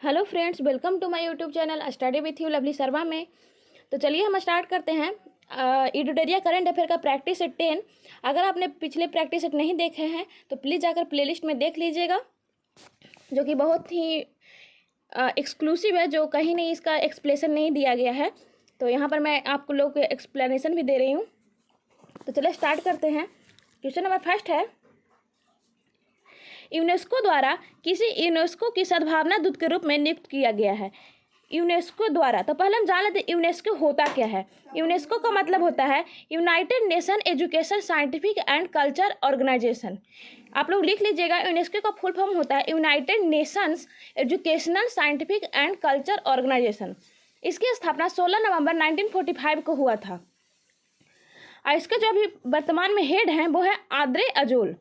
Hello friends, welcome to my YouTube channel study with you Lovely Sharma में। तो चलिए हम स्टार्ट करते हैं। इडोटेरिया करंट अफेयर का प्रैक्टिस सेट 10। अगर आपने पिछले प्रैक्टिस सेट नहीं देखे हैं तो प्लीज़ जाकर प्लेलिस्ट में देख लीजिएगा, जो कि बहुत ही एक्सक्लूसिव है, जो कहीं नहीं इसका एक्सप्लेनेशन नहीं दिया गया है। तो यहाँ पर मैं आपको लोग को एक्सप्लेनेशन भी दे रही हूँ। तो चलिए स्टार्ट करते हैं। क्वेश्चन नंबर फर्स्ट है, यूनेस्को द्वारा किसी यूनेस्को की सद्भावना दूत के रूप में नियुक्त किया गया है। यूनेस्को द्वारा, तो पहले हम जान लेते हैं यूनेस्को होता क्या है। यूनेस्को का मतलब होता है United Nation Education Scientific and Culture Organization. आप लोग लिख लीजिएगा, यूनेस्को का फुल फॉर्म होता है United Nations Educational Scientific and Culture Organization. इसकी स्थापना 16 नवंबर 1945 को हुआ था। और इसका जो अभी वर्तमान में हेड हैं वो है आद्रे अजोल।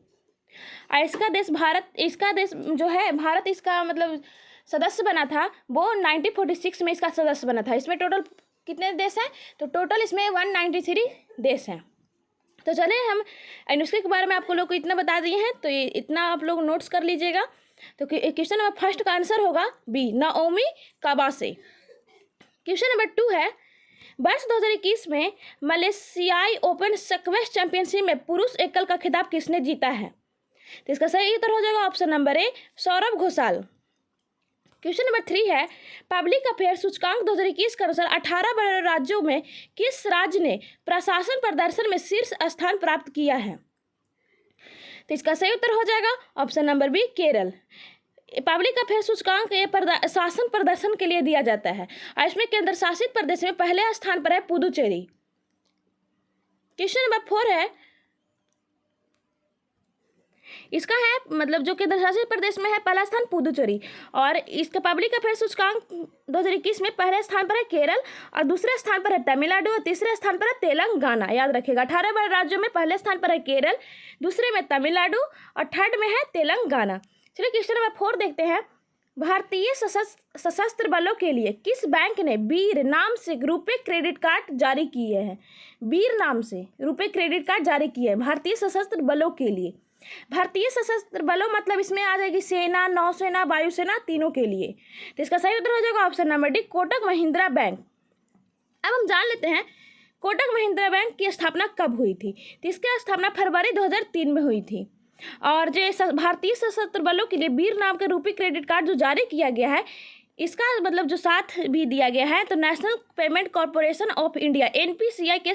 इसका देश जो है भारत, इसका मतलब सदस्य बना था वो 1946 में इसका सदस्य बना था। इसमें टोटल कितने देश हैं? तो टोटल इसमें 193 देश हैं। तो चलिए हम यूनेस्को के बारे में आपको लोग को इतना बता दिए हैं, तो ये इतना आप लोग नोट्स कर लीजिएगा। तो क्वेश्चन नंबर फर्स्ट का आंसर होगा बी, नाओमी कावासे। क्वेश्चन नंबर 2 है, वर्ष 2021 में मलेशियाई ओपन स्क्वैश चैंपियनशिप में पुरुष एकल का खिताब किसने जीता है? तो इसका सही उत्तर हो जाएगा option number A, Saurabh Ghoshal. Question number 3 है, पब्लिक अफेयर सूचकांक 2021 के अनुसार 18 बड़े राज्यों में किस राज्य ने प्रशासन प्रदर्शन में शीर्ष स्थान प्राप्त किया है? तो इसका सही उत्तर हो जाएगा option number B, Kerala. Public affair सूचकांक ये शासन प्रदर्शन के लिए दिया जाता है और इसमें केंद्र शासित प्रदेश में पहले स्थान पर है पुदुचेरी। क्वेश्चन नंबर 4 है, इसका है मतलब जो केंद्र शासित प्रदेश में है पहला स्थान पुदुचेरी, और इसका पब्लिक अफेयर सूचकांक 2021 में पहले स्थान पर है केरल, और दूसरे स्थान पर है तमिलनाडु, और तीसरे स्थान पर है तेलंगाना। याद रखिएगा, 18 बड़े राज्यों में पहले स्थान पर है केरल, दूसरे में तमिलनाडु और थर्ड में है तेलंगाना। चलिए क्वेश्चन नंबर 4 देखते हैं। भारतीय सशस्त्र बलों के लिए किस बैंक ने वीर नाम से रुपे क्रेडिट कार्ड जारी किए हैं? वीर नाम से रुपे क्रेडिट कार्ड जारी किए हैं भारतीय सशस्त्र बलों के लिए। भारतीय सशस्त्र बलों मतलब इसमें आ जाएगी सेना, नौसेना, वायुसेना, तीनों के लिए। तो इसका सही उत्तर हो जाएगा option number D, Kotak Mahindra bank. अब हम जान लेते हैं कोटक महिंद्रा बैंक की स्थापना कब हुई थी। तो इसकी स्थापना फरवरी 2003 में हुई थी। और जो भारतीय सशस्त्र बलों के लिए वीर नाम के रुपी क्रेडिट कार्ड जो जारी किया गया है, इसका मतलब जो साथ भी दिया गया है तो national payment corporation of India NPCI के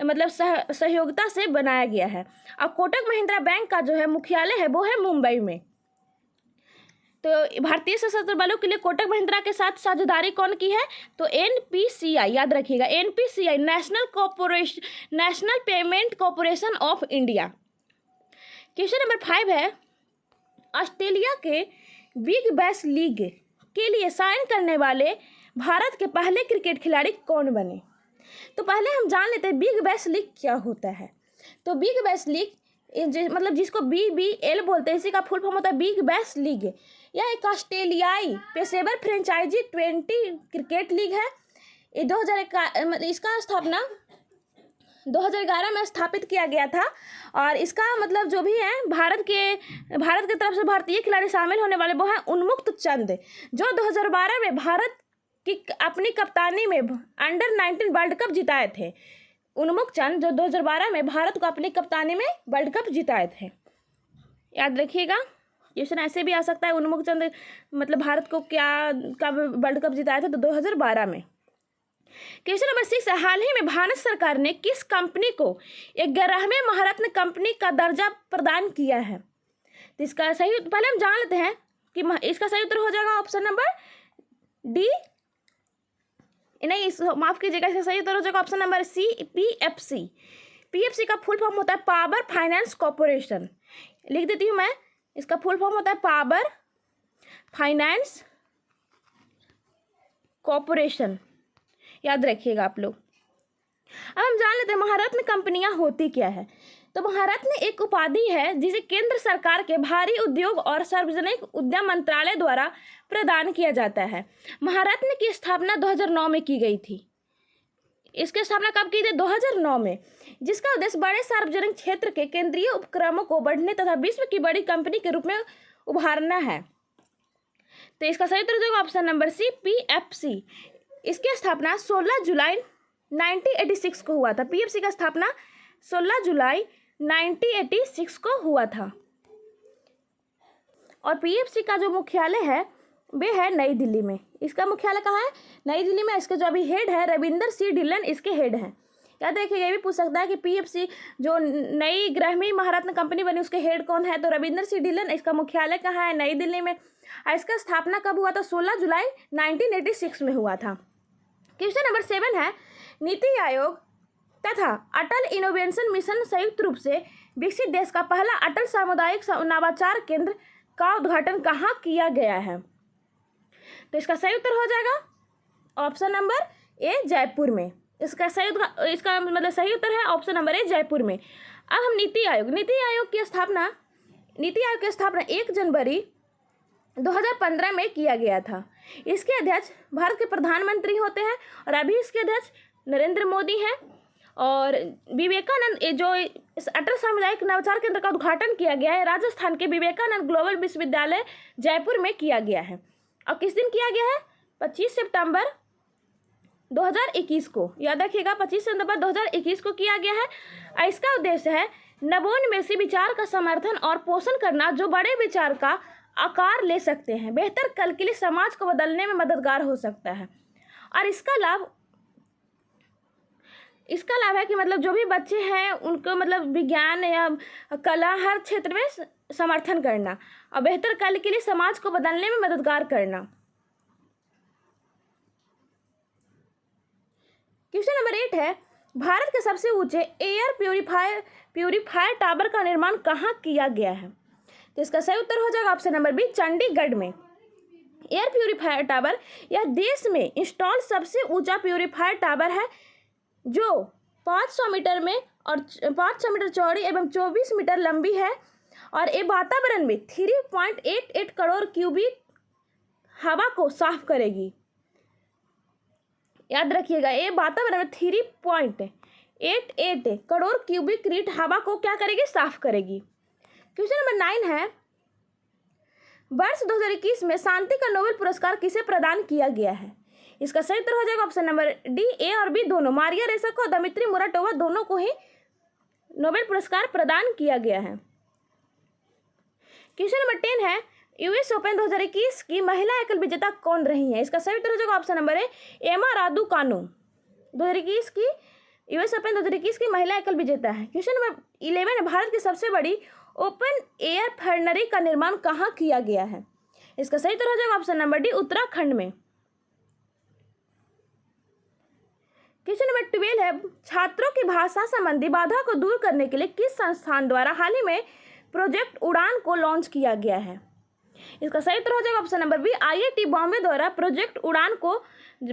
मतलब सहयोगिता से बनाया गया है। और कोटक महिंद्रा बैंक का जो है मुख्यालय है वो है मुंबई में। तो भारतीय सशस्त्र बलों के लिए कोटक महिंद्रा के साथ साझेदारी कौन की है? तो एनपीसीआई, याद रखिएगा, NPCI national payment corporation of India. Question number 5 है, ऑस्ट्रेलिया के बिग बैश लीग के लिए साइन करने वाले भारत के पहले क्रिकेट खिलाड़ी कौन बने? तो पहले हम जान लेते हैं बिग बैश लीग क्या होता है। तो बिग बैश लीग मतलब जिसको BBL बोलते हैं, इसी का फुल फॉर्म होता है बिग बैश लीग। यह एक ऑस्ट्रेलियाई पेशेवर फ्रेंचाइजी 20 क्रिकेट लीग है। ये 2011 इसका स्थापना 2011 में स्थापित किया गया था। और इसका मतलब जो भी है भारत की तरफ से भारतीय खिलाड़ी शामिल होने वाले वो हैं उन्मुक्त चंद, जो 2012 में भारत की अपनी कप्तानी में अंडर 19 वर्ल्ड कप जिताए थे। उन्मुक्त चंद जो 2012 में भारत को अपनी कप्तानी में वर्ल्ड कप जिताए थे। याद रखिएगा, क्वेश्चन ऐसे भी आ सकता है, उन्मुक्त चंद मतलब भारत को कब वर्ल्ड कप जिताए थे? तो 2012 में। क्वेश्चन नंबर 6 है, हाल ही में भारत सरकार ने किस कंपनी को 11वें महारत्न कंपनी का दर्जा प्रदान किया है? तो इसका सही पहले हम जान लेते हैं कि इसका सही उत्तर हो जाएगा ऑप्शन नंबर डी, नहीं माफ कीजिएगा, इसका सही उत्तर हो जाएगा option number C, PFC। PFC का फुल फॉर्म होता है पावर फाइनेंस कॉरपोरेशन। लिख देती हूँ मैं, इसका फुल फॉर्म होता है पावर फाइनेंस कॉरपोरेशन। याद रखिएगा आप लोग। अब हम जान लेते हैं महारत्न कंपनियां होती क्या है। तो महारत्न एक उपाधि है जिसे केंद्र सरकार के भारी उद्योग और सार्वजनिक उद्यम मंत्रालय द्वारा प्रदान किया जाता है। महारत्न की स्थापना 2009 में की गई थी। इसकी स्थापना कब की थी? 2009 में, जिसका उद्देश्य बड़े सार्वजनिक क्षेत्र के केंद्रीय उपक्रमों को बढ़ने तथा विश्व की बड़ी कंपनी के रूप में उभारना है। तो इसका सही उत्तर हो जाएगा ऑप्शन नंबर सी, PFC। इसकी स्थापना 16 जुलाई 1986 को हुआ था। PFC का स्थापना 16 जुलाई 1986 को हुआ था। और PFC का जो मुख्यालय है वे है नई दिल्ली में। इसका मुख्यालय कहाँ है? नई दिल्ली में। इसके जो अभी हेड है रविंदर सी ढिल्लन इसके हेड हैं। याद रखिएगा, ये भी पूछ सकता है कि PFC जो नई ग्रामीण महारत्न कंपनी बनी उसके हेड कौन है, तो रविंदर सी ढिल्लन। इसका मुख्यालय कहाँ है? नई दिल्ली में। और इसका स्थापना कब हुआ था? 16 जुलाई 1986 में हुआ था। क्वेश्चन नंबर 7 है, नीति आयोग तथा अटल इनोवेशन मिशन संयुक्त रूप से विकसित देश का पहला अटल सामुदायिक नवाचार केंद्र का उद्घाटन कहाँ किया गया है? तो इसका सही उत्तर हो जाएगा ऑप्शन नंबर ए, जयपुर में। इसका सही उत्तर है ऑप्शन नंबर ए, जयपुर में। अब हम नीति आयोग की स्थापना 1 जनवरी 2015 में किया गया था। इसके अध्यक्ष भारत के प्रधानमंत्री होते हैं और अभी इसके अध्यक्ष नरेंद्र मोदी हैं। और विवेकानंद जो इस अटल सामुदायिक नवाचार केंद्र का उद्घाटन किया गया है राजस्थान के विवेकानंद ग्लोबल विश्वविद्यालय जयपुर में किया गया है। और किस दिन किया गया है? 25 सितंबर 2021 को। याद रखिएगा, 25 सितंबर 2021 को किया गया है। और इसका उद्देश्य है नवोन्मेषी विचार का समर्थन और पोषण करना जो बड़े विचार का आकार ले सकते हैं, बेहतर कल के लिए समाज को बदलने में मददगार हो सकता है। और इसका लाभ है कि मतलब जो भी बच्चे हैं उनको मतलब विज्ञान या कला हर क्षेत्र में समर्थन करना और बेहतर कल के लिए समाज को बदलने में मददगार करना। क्वेश्चन नंबर 8 है, भारत के सबसे ऊंचे एयर प्यूरीफायर टावर का निर्माण कहाँ किया गया है? तो इसका सही उत्तर हो जाएगा ऑप्शन नंबर बी, चंडीगढ़ में। एयर प्यूरीफायर टावर यह देश में इंस्टॉल सबसे ऊंचा प्यूरीफायर टावर है जो 500 मीटर में और 500 मीटर चौड़ी एवं 24 मीटर लंबी है और ये वातावरण में 3.88 करोड़ क्यूबिक हवा को साफ करेगी। याद रखिएगा, ये वातावरण में 3.88 करोड़ क्यूबिक फीट हवा को क्या करेगी? साफ करेगी। क्वेश्चन नंबर 9 है, वर्ष 2021 में शांति का नोबेल पुरस्कार किसे प्रदान किया गया है? इसका सही उत्तर हो जाएगा ऑप्शन नंबर डी, ए और बी दोनों। मारिया रेसा और दमित्री मुराटोवा दोनों को ही नोबेल पुरस्कार प्रदान किया गया है। क्वेश्चन नंबर 10 है, US ओपन 2021 की महिला एकल विजेता कौन रही है? इसका सही उत्तर हो जाएगा ऑप्शन नंबर ए, एमा रादुकानु 2021 की US ओपन 2021 की महिला एकल विजेता है। क्वेश्चन नंबर 11 है, भारत की सबसे बड़ी ओपन एयर फर्नरी का निर्माण कहाँ किया गया है? इसका सही उत्तर हो जाएगा ऑप्शन नंबर डी, उत्तराखंड में। क्वेश्चन नंबर 12 है, छात्रों की भाषा संबंधी बाधा को दूर करने के लिए किस संस्थान द्वारा हाल ही में प्रोजेक्ट उड़ान को लॉन्च किया गया है? इसका सही उत्तर हो जाएगा option number B, IIT Bombay द्वारा प्रोजेक्ट उड़ान को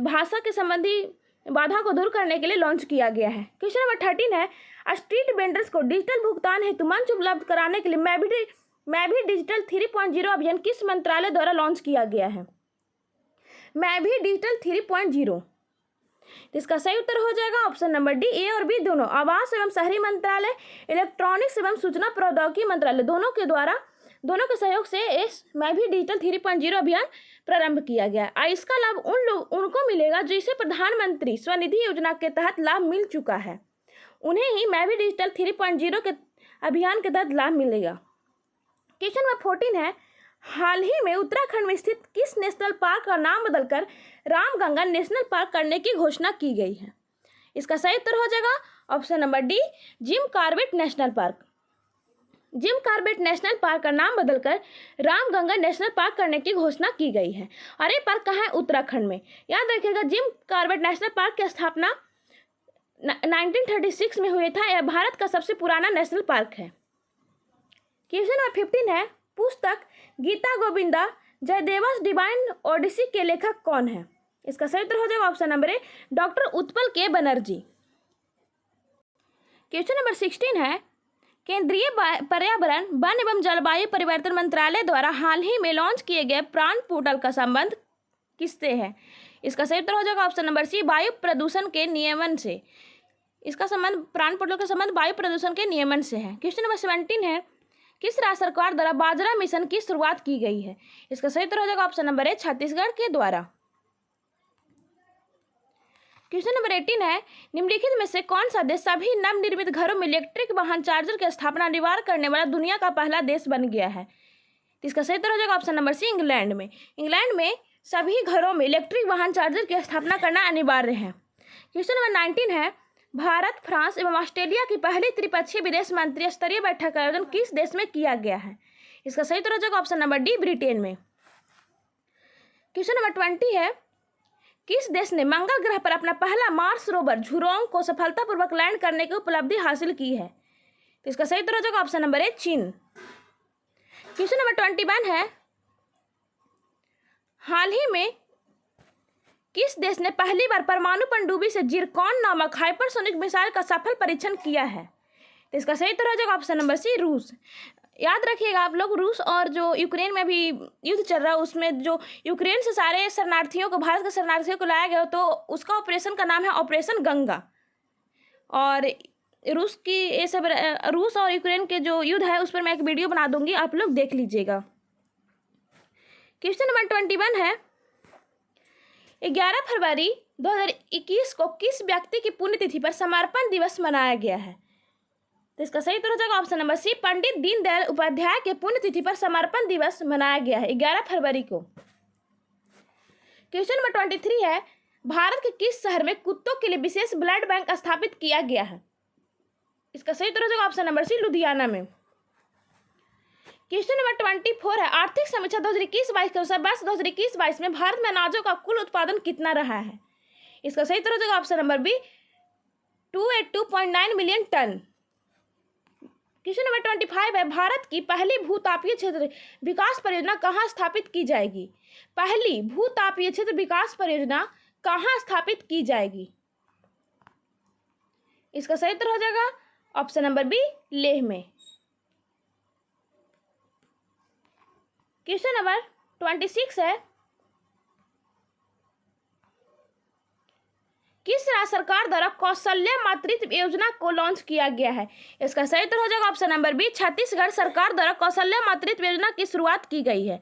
भाषा के संबंधी बाधा को दूर करने के लिए लॉन्च किया गया है। क्वेश्चन नंबर 13 है, स्ट्रीट वेंडर्स को डिजिटल भुगतान हेतु मंच उपलब्ध कराने के लिए मैं भी डिजिटल 3.0 अभियान किस मंत्रालय द्वारा लॉन्च किया गया है? मैं भी डिजिटल 3.0। इसका सही उत्तर हो जाएगा ऑप्शन नंबर डी, ए और बी दोनों। आवास एवं शहरी मंत्रालय, इलेक्ट्रॉनिक्स एवं सूचना प्रौद्योगिकी मंत्रालय दोनों के सहयोग से इस मैं भी डिजिटल 3.0 अभियान प्रारंभ किया गया। और इसका लाभ उनको मिलेगा जो इसे प्रधानमंत्री स्वनिधि योजना के तहत लाभ मिल चुका है, उन्हें ही मैं भी डिजिटल 3.0 के अभियान के तहत लाभ मिलेगा। क्वेश्चन नंबर 14 है, हाल ही में उत्तराखंड में स्थित किस नेशनल पार्क का नाम बदलकर रामगंगा नेशनल पार्क करने की घोषणा की गई है? इसका सही उत्तर हो जाएगा option number D, Jim Corbett national park. Jim Corbett national park का नाम बदलकर रामगंगा नेशनल पार्क करने की घोषणा की गई है। और ये पार्क कहाँ है? उत्तराखंड में। याद रखिएगा, जिम कॉर्बेट नेशनल पार्क की स्थापना 1936 में हुई था। यह भारत का सबसे पुराना नेशनल पार्क है। क्वेश्चन नंबर 15 है, पुस्तक गीता गोविंदा जयदेवास डिवाइन ओडिसी के लेखक कौन है? इसका सही उत्तर हो जाएगा option number A, doctor Utpal के बनर्जी। क्वेश्चन नंबर 16 है, केंद्रीय पर्यावरण वन एवं जलवायु परिवर्तन मंत्रालय द्वारा हाल ही में लॉन्च किए गए प्राण पोर्टल का संबंध किससे है? इसका सही उत्तर हो जाएगा ऑप्शन नंबर सी, वायु प्रदूषण के नियमन से। इसका संबंध प्राण पोर्टल का संबंध वायु प्रदूषण के नियमन से है। क्वेश्चन नंबर 17 है, किस राज्य सरकार द्वारा बाजरा मिशन की शुरुआत की गई है? इसका सही उत्तर हो जाएगा ऑप्शन नंबर ए, छत्तीसगढ़ के द्वारा। क्वेश्चन नंबर 18 है, निम्नलिखित में से कौन सा देश सभी नवनिर्मित घरों में इलेक्ट्रिक वाहन चार्जर की स्थापना अनिवार्य करने वाला दुनिया का पहला देश बन गया है? तो इसका सही उत्तर हो जाएगा ऑप्शन नंबर सी, इंग्लैंड में। इंग्लैंड में सभी घरों में इलेक्ट्रिक वाहन चार्जर की स्थापना करना अनिवार्य है। क्वेश्चन नंबर 19 है, भारत, फ्रांस एवं ऑस्ट्रेलिया की पहली त्रिपक्षीय विदेश मंत्री स्तरीय बैठक का आयोजन किस देश में किया गया है? इसका सही उत्तर हो जाएगा ऑप्शन नंबर डी, ब्रिटेन में। क्वेश्चन नंबर 20 है, किस देश ने मंगल ग्रह पर अपना पहला मार्स रोवर झुरोंग को सफलतापूर्वक लैंड करने की उपलब्धि हासिल की है? तो इसका सही उत्तर हो जाएगा ऑप्शन नंबर ए, चीन। क्वेश्चन नंबर 21 है, हाल ही में किस देश ने पहली बार परमाणु पनडुब्बी से जिरकॉन नामक हाइपरसोनिक मिसाइल का सफल परीक्षण किया है? तो इसका सही उत्तर हो जाएगा ऑप्शन नंबर सी, रूस। याद रखिएगा आप लोग, रूस और जो यूक्रेन में भी युद्ध चल रहा है, उसमें जो यूक्रेन से सारे शरणार्थियों को, भारत के शरणार्थियों को लाया गया, तो उसका ऑपरेशन का नाम है ऑपरेशन गंगा। और रूस और यूक्रेन के जो युद्ध है उस पर मैं एक वीडियो बना दूंगी, आप लोग देख लीजिएगा। क्वेश्चन नंबर 21 है, 11 फरवरी 2021 को किस व्यक्ति की पुण्यतिथि पर समर्पण दिवस मनाया गया है? तो इसका सही उत्तर हो जाएगा ऑप्शन नंबर सी, पंडित दीनदयाल उपाध्याय के पुण्यतिथि पर समर्पण दिवस मनाया गया है 11 फरवरी को। क्वेश्चन नंबर 23 है, भारत के किस शहर में कुत्तों के लिए विशेष ब्लड बैंक स्थापित किया गया है? इसका सही उत्तर हो जाएगा ऑप्शन नंबर सी, लुधियाना में। क्वेश्चन नंबर 24 है, आर्थिक समीक्षा 2021-22 के अनुसार वर्ष 2021-22 में भारत में अनाजों का कुल उत्पादन कितना रहा है? इसका सही उत्तर हो जाएगा option number B, 282.9 million tonne. Question number 25 है, भारत की पहली भूतापीय क्षेत्र विकास परियोजना कहाँ स्थापित की जाएगी? पहली भूतापीय क्षेत्र विकास परियोजना कहाँ स्थापित की जाएगी? इसका सही उत्तर हो जाएगा ऑप्शन नंबर बी, लेह में। क्वेश्चन नंबर 26 है, किस राज्य सरकार द्वारा कौशल्य मातृत्व योजना को लॉन्च किया गया है? इसका सही उत्तर हो जाएगा ऑप्शन नंबर बी, छत्तीसगढ़ सरकार द्वारा कौशल्य मातृत्व योजना की शुरुआत की गई है।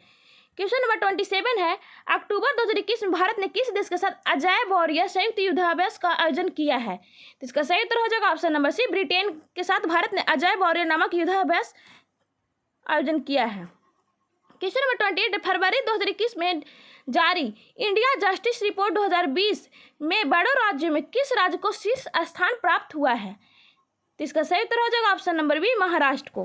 क्वेश्चन नंबर 27 है, अक्टूबर 2021 में भारत ने किस देश के साथ अजय वॉरियर संयुक्त युद्धाभ्यास का आयोजन किया है? तो इसका सही उत्तर हो जाएगा ऑप्शन नंबर सी, ब्रिटेन के साथ भारत ने अजय वॉरियर नामक युद्धाभ्यास आयोजन किया है। क्वेश्चन नंबर 28, फरवरी 2021 में जारी इंडिया जस्टिस रिपोर्ट 2020 में बड़ों राज्यों में किस राज्य को शीर्ष स्थान प्राप्त हुआ है? तो इसका सही उत्तर हो जाएगा ऑप्शन नंबर बी, महाराष्ट्र को।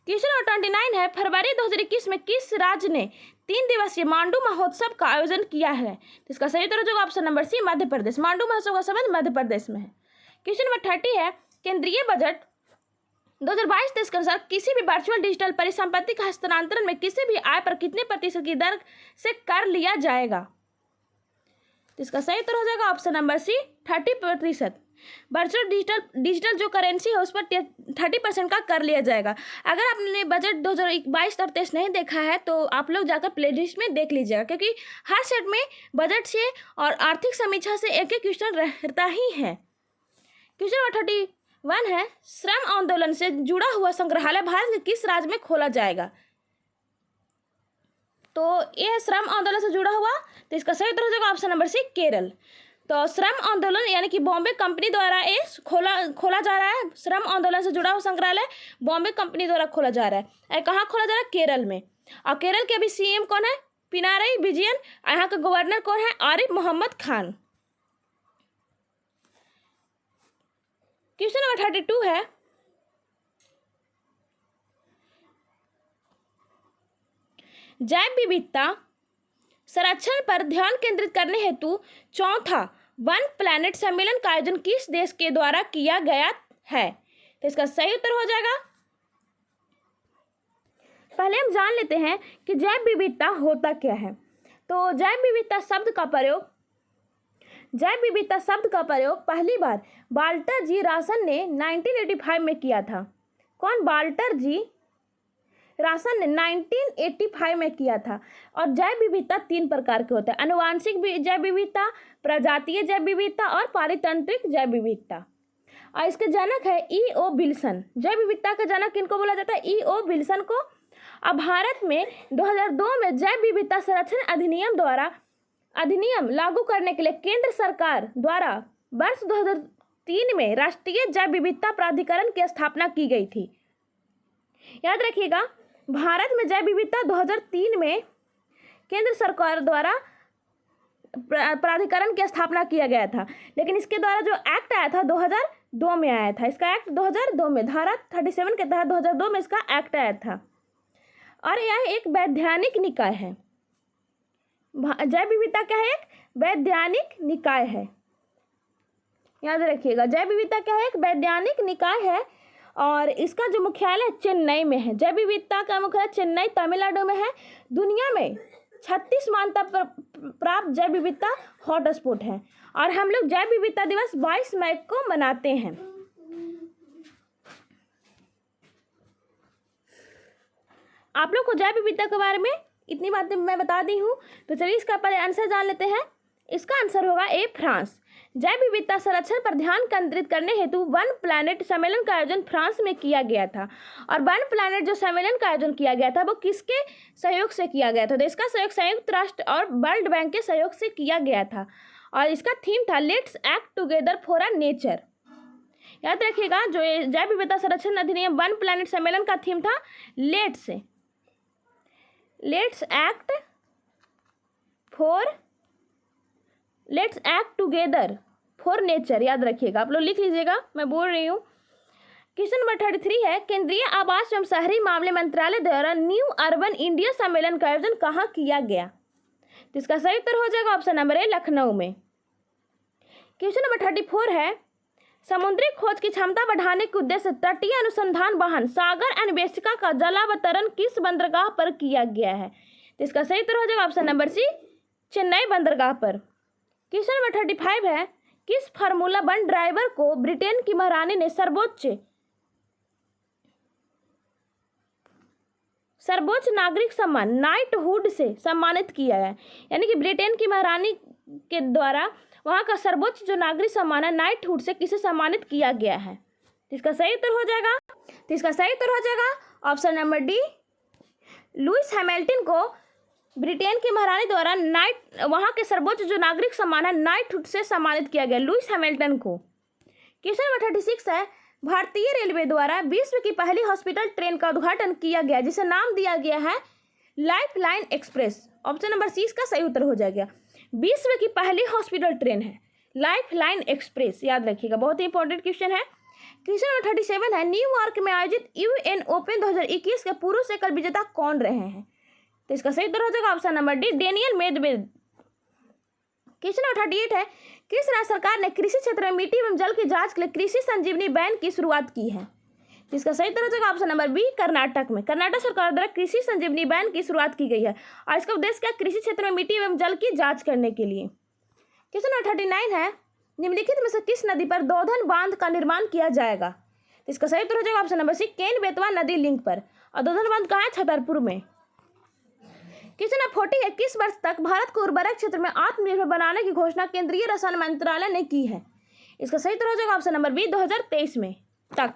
क्वेश्चन नंबर 29 है, फरवरी 2021 में किस राज्य ने 3 दिवसीय मांडू महोत्सव का आयोजन किया है? तो इसका सही उत्तर हो जाएगा ऑप्शन नंबर सी, मध्य प्रदेश। मांडू महोत्सव का संबंध मध्य प्रदेश में है। क्वेश्चन नंबर 30 है, केंद्रीय बजट 2022-23 के अनुसार किसी भी वर्चुअल डिजिटल परिसंपत्ति का हस्तांतरण में किसी भी आय पर कितने प्रतिशत की दर से कर लिया जाएगा? तो इसका सही उत्तर हो जाएगा option number C, 30%। Virtual digital जो करेंसी है उस पर 30% का कर लिया जाएगा। अगर आपने बजट 2022 और 23 नहीं देखा है तो आप लोग जाकर प्लेलिस्ट में देख लीजिएगा, क्योंकि हर सेट में बजट से और आर्थिक समीक्षा से एक एक क्वेश्चन रहता ही है। क्वेश्चन नंबर 31 है, श्रम आंदोलन से जुड़ा हुआ संग्रहालय भारत के किस राज्य में खोला जाएगा? तो यह श्रम आंदोलन से जुड़ा हुआ, तो इसका सही उत्तर हो जाएगा ऑप्शन नंबर सी, केरल। तो श्रम आंदोलन यानी कि बॉम्बे कंपनी द्वारा ये खोला जा रहा है। श्रम आंदोलन से जुड़ा हुआ संग्रहालय बॉम्बे कंपनी द्वारा खोला जा रहा है। कहाँ खोला जा रहा है? केरल में। और केरल के अभी सीएम कौन है? पिनाराई विजयन। यहाँ का गवर्नर कौन है? आरिफ मोहम्मद खान। क्वेश्चन नंबर 32 है, जैव विविधता संरक्षण पर ध्यान केंद्रित करने हेतु चौथा वन प्लैनेट सम्मेलन का आयोजन किस देश के द्वारा किया गया है? तो इसका सही उत्तर हो जाएगा, पहले हम जान लेते हैं कि जैव विविधता होता क्या है। तो जैव विविधता शब्द का प्रयोग पहली बार वाल्टर जी रासन ने 1985 में किया था। कौन? वाल्टर जी रासन ने 1985 में किया था। और जैव विविधता 3 प्रकार के होते हैं, आनुवांशिक जैव विविधता, प्रजातीय जैव विविधता और पारितंत्रिक जैव विविधता। और इसके जनक है E.O. विल्सन। जैव विविधता का जनक किनको बोला जाता है? E.O. विल्सन को। अब भारत में 2002 में जैव विविधता संरक्षण अधिनियम लागू करने के लिए केंद्र सरकार द्वारा वर्ष 2003 में राष्ट्रीय जैव विविधता प्राधिकरण की स्थापना की गई थी। याद रखिएगा, भारत में जैव विविधता 2003 में केंद्र सरकार द्वारा प्राधिकरण की स्थापना किया गया था, लेकिन इसके द्वारा जो एक्ट आया था 2002 में आया था। इसका एक्ट 2002 में धारा 37 के तहत 2002 में इसका एक्ट आया था और यह एक वैधानिक निकाय है। जैव विविधता क्या है? एक वैधानिक निकाय है। याद रखिएगा, जैव विविधता क्या है? एक वैधानिक निकाय है और इसका जो मुख्यालय चेन्नई में है। जैव विविधता का मुख्यालय चेन्नई तमिलनाडु में है। दुनिया में 36 मान्यता प्राप्त जैव विविधता हॉटस्पॉट है और हम लोग जैव विविधता दिवस 22 मई को मनाते हैं। आप लोग को जैव विविधता के बारे में इतनी बातें मैं बता दी हूँ, तो चलिए इसका पहले आंसर जान लेते हैं। इसका आंसर होगा ए, फ्रांस। जैव विविधता संरक्षण पर ध्यान केंद्रित करने हेतु वन प्लैनेट सम्मेलन का आयोजन फ्रांस में किया गया था। और वन प्लैनेट जो सम्मेलन का आयोजन किया गया था वो किसके सहयोग से किया गया था? तो इसका सहयोग संयुक्त राष्ट्र और वर्ल्ड बैंक के सहयोग से किया गया था और इसका थीम था let's act together for a nature. याद रखिएगा, जो जैव विविधता संरक्षण अधिनियम वन प्लैनेट सम्मेलन का थीम था let's act together for nature. याद रखिएगा, आप लोग लिख लीजिएगा, मैं बोल रही हूँ। क्वेश्चन नंबर 33 है, केंद्रीय आवास एवं शहरी मामले मंत्रालय द्वारा न्यू अर्बन इंडिया सम्मेलन का आयोजन कहाँ किया गया? तो इसका सही उत्तर हो जाएगा ऑप्शन नंबर ए, लखनऊ में। क्वेश्चन नंबर 34 है, समुद्री खोज की क्षमता बढ़ाने के उद्देश्य से तटीय अनुसंधान वाहन सागर अन्वेषिका का जलावतरण किस बंदरगाह पर किया गया है? तो इसका सही उत्तर हो जाएगा ऑप्शन नंबर सी, चेन्नई बंदरगाह पर। क्वेश्चन नंबर 35 है, किस फार्मूला 1 ड्राइवर को ब्रिटेन की महारानी ने सर्वोच्च नागरिक सम्मान नाइटहुड से सम्मानित किया है? यानी कि ब्रिटेन की महारानी के द्वारा वहाँ का सर्वोच्च जो नागरिक सम्मान है नाइटहुड से किसे सम्मानित किया गया है? इसका सही उत्तर हो जाएगा, तो इसका सही उत्तर हो जाएगा option number D, Lewis Hamilton को ब्रिटेन की महारानी द्वारा वहाँ के सर्वोच्च जो नागरिक सम्मान है नाइटहुड से सम्मानित किया गया, लुइस हैमिल्टन को। क्वेश्चन नंबर 36 है, भारतीय रेलवे द्वारा विश्व की पहली हॉस्पिटल ट्रेन का उद्घाटन किया गया जिसे नाम दिया गया है Lifeline Express. Option number C इसका सही उत्तर हो जाएगा। विश्व की पहली हॉस्पिटल ट्रेन है लाइफ लाइन एक्सप्रेस। याद रखिएगा, बहुत ही इंपॉर्टेंट क्वेश्चन है। क्वेश्चन नंबर 37 है, न्यूयॉर्क में आयोजित UN ओपन 2021 के पुरुष एकल विजेता कौन रहे हैं? तो इसका सही उत्तर हो जाएगा option number D, Daniel Medvedev. Question number 38 है, किस राज्य सरकार ने कृषि क्षेत्र में मिट्टी एवं जल की जांच के लिए कृषि संजीवनी वैन की शुरुआत की है? तो इसका सही उत्तर हो जाएगा ऑप्शन नंबर बी, कर्नाटक में। कर्नाटक सरकार द्वारा कृषि संजीवनी वैन की शुरुआत की गई है और इसका उद्देश्य क्या? कृषि क्षेत्र में मिट्टी एवं जल की जांच करने के लिए। क्वेश्चन नंबर 39 है, निम्नलिखित में से किस नदी पर दोधन बांध का निर्माण किया जाएगा? तो इसका सही उत्तर हो जाएगा ऑप्शन नंबर सी, केन बेतवा नदी लिंक पर। और दोधन बांध कहाँ है? छतरपुर में। क्वेश्चन नंबर 40 है, किस वर्ष तक भारत को उर्वरक क्षेत्र में आत्मनिर्भर बनाने की घोषणा केंद्रीय रसायन मंत्रालय ने की है? इसका सही उत्तर हो जाएगा ऑप्शन नंबर बी, 2023 में तक।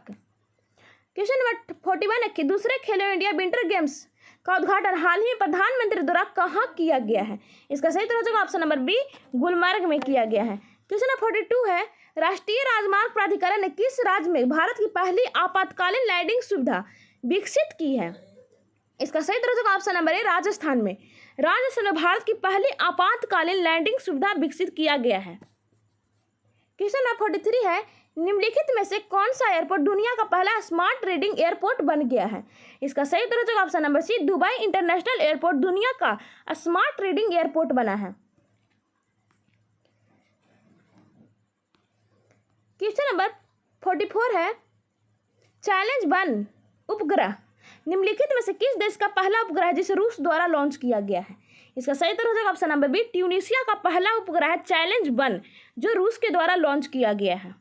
क्वेश्चन नंबर 41 है कि दूसरे खेलो इंडिया विंटर गेम्स का उद्घाटन हाल ही में प्रधानमंत्री द्वारा कहाँ किया गया है? इसका सही उत्तर हो जाएगा ऑप्शन नंबर बी, गुलमर्ग में किया गया है। क्वेश्चन नंबर 42 है, राष्ट्रीय राजमार्ग प्राधिकरण ने किस राज्य में भारत की पहली आपातकालीन लैंडिंग सुविधा विकसित की है? इसका सही उत्तर हो जाएगा ऑप्शन नंबर ए, राजस्थान में। राजस्थान में भारत की पहली आपातकालीन लैंडिंग सुविधा विकसित किया गया है। क्वेश्चन नंबर 43 है, निम्नलिखित में से कौन सा एयरपोर्ट दुनिया का पहला स्मार्ट रीडिंग एयरपोर्ट बन गया है? इसका सही उत्तर हो जाएगा option number C, Dubai International Airport दुनिया का स्मार्ट रीडिंग एयरपोर्ट बना है। क्वेश्चन नंबर 44 है, चैलेंज 1 उपग्रह निम्नलिखित में से किस देश का पहला उपग्रह है जिसे रूस द्वारा लॉन्च किया गया है? इसका सही उत्तर हो जाएगा ऑप्शन नंबर बी, ट्यूनीशिया का पहला उपग्रह है चैलेंज 1 जो रूस के द्वारा लॉन्च किया गया है।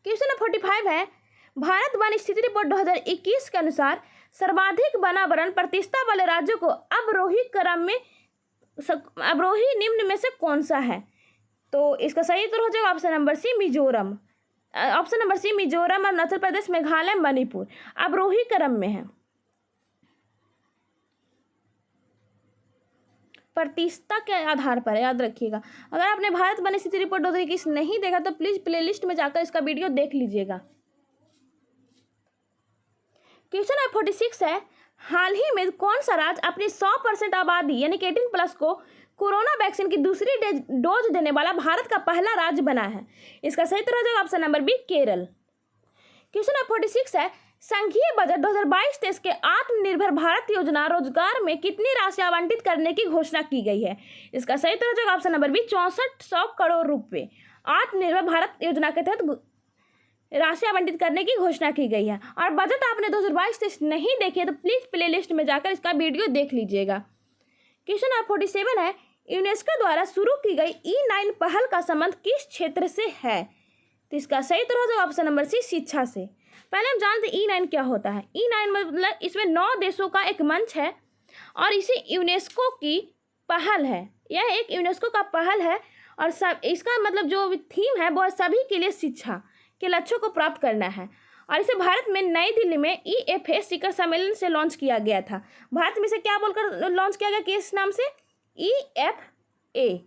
क्वेश्चन नंबर 45 है, भारत वन स्थिति रिपोर्ट 2021 के अनुसार सर्वाधिक वनावरण प्रतिशत वाले राज्यों को अवरोही निम्न में से कौन सा है? तो इसका सही उत्तर हो जाएगा option number C Mizoram. Option number C Mizoram, Arunachal Pradesh, Meghalaya, Manipur अवरोही क्रम में है। प्रतिशतता के आधार पर याद रखिएगा। अगर आपने भारत वन स्थिति रिपोर्ट 2021 नहीं देखा तो प्लीज प्लेलिस्ट में जाकर इसका वीडियो देख लीजिएगा। क्वेश्चन नंबर 46 है, हाल ही में कौन सा राज्य अपनी 100% आबादी यानी कि 18+ को कोरोना वैक्सीन की दूसरी डोज देने वाला भारत का पहला राज्य बना है? इसका सही उत्तर हो जाएगा option number B Kerala. Question number 46 है, संघीय बजट 2022-23 के आत्मनिर्भर भारत योजना रोजगार में कितनी राशि आवंटित करने की घोषणा की गई है? इसका सही उत्तर हो जाएगा ऑप्शन नंबर बी 6400 करोड़ रुपए आत्मनिर्भर भारत योजना के तहत राशि आवंटित करने की घोषणा की गई है। और बजट आपने 2022-23 नहीं देखे तो प्लीज प्लेलिस्ट में जाकर इसका वीडियो देख लीजिएगा। क्वेश्चन नंबर 47 है, यूनेस्को द्वारा शुरू की गई E9 पहल का संबंध किस क्षेत्र से है? तो इसका सही उत्तर हो जाएगा ऑप्शन नंबर सी शिक्षा से। पहले हम जानते हैं E9 क्या होता है। E9 मतलब इसमें 9 देशों का एक मंच है और इसे यूनेस्को की पहल है। यह एक यूनेस्को का पहल है और सब इसका मतलब जो थीम है वो सभी के लिए शिक्षा के लक्ष्यों को प्राप्त करना है। और इसे भारत में नई दिल्ली में EFA शिखर सम्मेलन से लॉन्च किया गया था। भारत में इसे क्या बोलकर लॉन्च किया गया, किस नाम से? EFA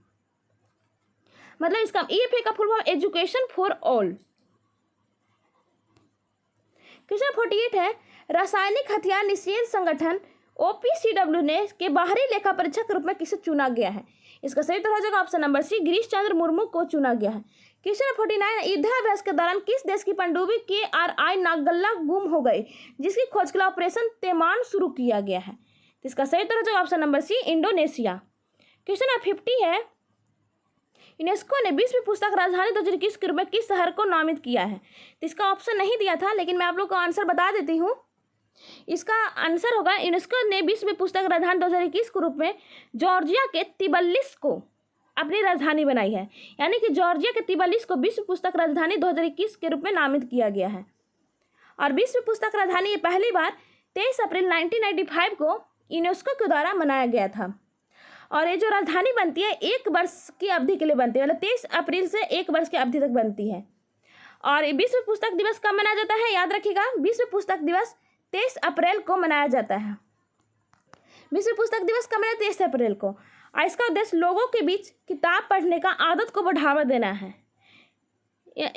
मतलब इसका EFA का full form education for all. Question 48 है, रासायनिक हथियार निषेध संगठन OPCW ने के बाहरी लेखा परीक्षक के रूप में किसे चुना गया है? इसका सही उत्तर हो जाएगा ऑप्शन नंबर सी गिरीश चंद्र मुर्मू को चुना गया है। क्वेश्चन 49 युद्धाभ्यास के दौरान किस देश की पनडुब्बी KRI नागल्ला गुम हो गई, जिसकी खोज के लिए ऑपरेशन तेमान शुरू किया गया है? इसका सही उत्तर हो जाएगा option number C Indonesia. Question 50 है, यूनेस्को ने विश्व पुस्तक राजधानी 2021 के रूप में किस शहर को नामित किया है? तो इसका ऑप्शन नहीं दिया था लेकिन मैं आप लोग को आंसर बता देती हूँ। इसका आंसर होगा, यूनेस्को ने विश्व पुस्तक राजधानी 2021 के रूप में जॉर्जिया के तिबलिस को अपनी राजधानी बनाई है। यानी कि जॉर्जिया के तिबलिस को विश्व पुस्तक राजधानी 2021 के रूप में नामित किया गया है। और विश्व पुस्तक राजधानी ये पहली बार 23 अप्रैल 1995 को यूनेस्को के द्वारा मनाया गया था। और ये जो राजधानी बनती है 1 वर्ष की अवधि के लिए बनती है, मतलब 23 अप्रैल से 1 वर्ष की अवधि तक बनती है। और विश्व पुस्तक दिवस कब मनाया जाता है? याद रखिएगा, विश्व पुस्तक दिवस 23 अप्रैल को मनाया जाता है। विश्व पुस्तक दिवस कब मनाया? 23 अप्रैल को। और इसका उद्देश्य लोगों के बीच किताब पढ़ने का आदत को बढ़ावा देना है।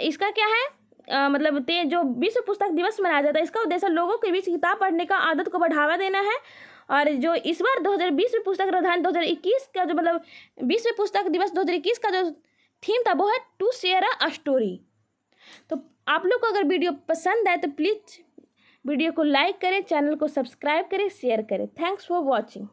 इसका क्या है मतलब जो विश्व पुस्तक दिवस मनाया जाता है इसका उद्देश्य लोगों के बीच किताब पढ़ने का आदत को बढ़ावा देना है। और जो इस बार 2020 में पुस्तक राजधानी 2021 का जो मतलब विश्व पुस्तक दिवस 2021 का जो थीम था वो है टू शेयर अ स्टोरी। तो आप लोग को अगर वीडियो पसंद आए तो प्लीज़ वीडियो को लाइक करें, चैनल को सब्सक्राइब करें, शेयर करें। Thanks for watching.